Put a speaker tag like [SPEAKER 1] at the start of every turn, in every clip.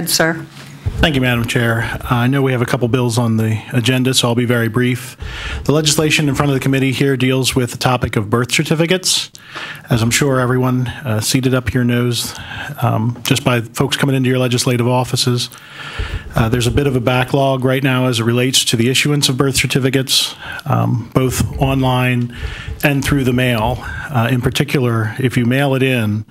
[SPEAKER 1] Sir.
[SPEAKER 2] Thank you, Madam Chair. I know we have a couple bills on the agenda, so I'll be very brief. The legislation in front of the committee here deals with the topic of birth certificates. As I'm sure everyone seated up here knows, just by folks coming into your legislative offices, there's a bit of a backlog right now as it relates to the issuance of birth certificates, both online and through the mail. In particular, if you mail it in,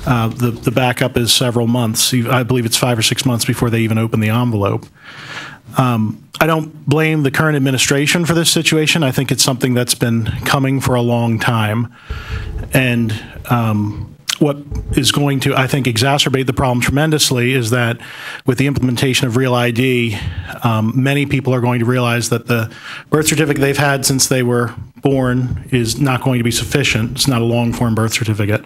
[SPEAKER 2] the backup is several months. I believe it's 5 or 6 months before they even open the envelope. I don't blame the current administration for this situation. I think it's something that's been coming for a long time. And what is going to, I think, exacerbate the problem tremendously is that with the implementation of Real ID, many people are going to realize that the birth certificate they've had since they were born is not going to be sufficient. It's not a long-form birth certificate.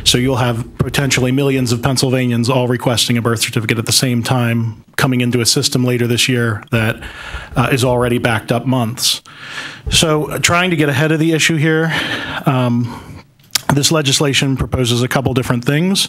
[SPEAKER 2] So you'll have potentially millions of Pennsylvanians all requesting a birth certificate at the same time, coming into a system later this year that is already backed up months. So trying to get ahead of the issue here, this legislation proposes a couple different things,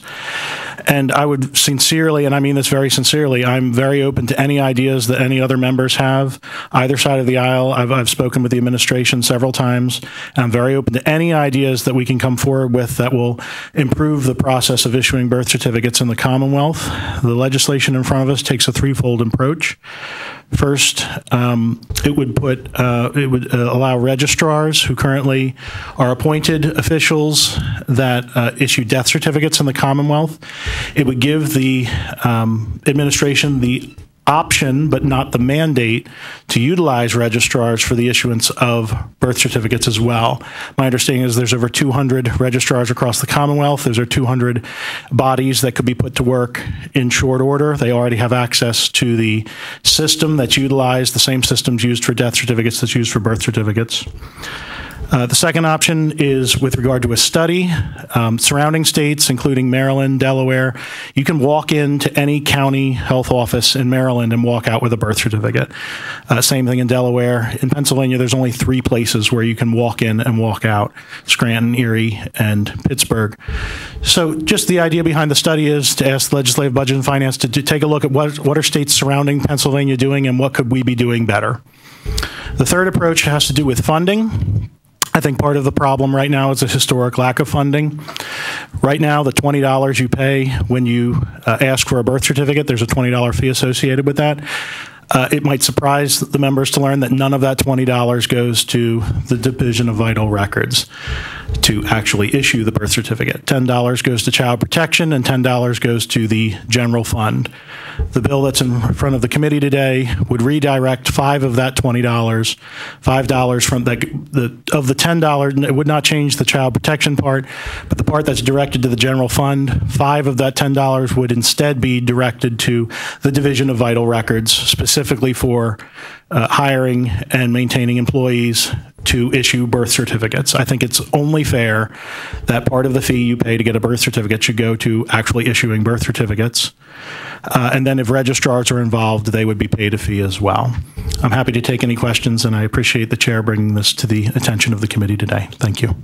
[SPEAKER 2] and I would sincerely, and I mean this very sincerely, I'm very open to any ideas that any other members have, either side of the aisle. I've spoken with the administration several times, and I'm very open to any ideas that we can come forward with that will improve the process of issuing birth certificates in the Commonwealth. The legislation in front of us takes a threefold approach. First, it would allow registrars who currently are appointed officials that issue death certificates in the Commonwealth. It would give the administration the option, but not the mandate, to utilize registrars for the issuance of birth certificates as well. My understanding is there's over 200 registrars across the Commonwealth. There's over 200 bodies that could be put to work in short order. They already have access to the system that's utilized, the same systems used for death certificates that's used for birth certificates. The second option is with regard to a study. Surrounding states, including Maryland, Delaware, you can walk into any county health office in Maryland and walk out with a birth certificate. Same thing in Delaware. In Pennsylvania, there's only 3 places where you can walk in and walk out: Scranton, Erie, and Pittsburgh. So just the idea behind the study is to ask the Legislative Budget and Finance to take a look at what are states surrounding Pennsylvania doing and what could we be doing better. The third approach has to do with funding. I think part of the problem right now is a historic lack of funding. Right now, the $20 you pay when you ask for a birth certificate, there's a $20 fee associated with that. It might surprise the members to learn that none of that $20 goes to the Division of Vital Records to actually issue the birth certificate. $10 goes to child protection and $10 goes to the general fund. The bill that's in front of the committee today would redirect $5 of that $20, $5 from of the $10. It would not change the child protection part, but the part that's directed to the general fund, $5 of that $10 would instead be directed to the Division of Vital Records, specifically for hiring and maintaining employees to issue birth certificates. I think it's only fair that part of the fee you pay to get a birth certificate should go to actually issuing birth certificates. And then if registrars are involved, they would be paid a fee as well. I'm happy to take any questions, and I appreciate the chair bringing this to the attention of the committee today. Thank you.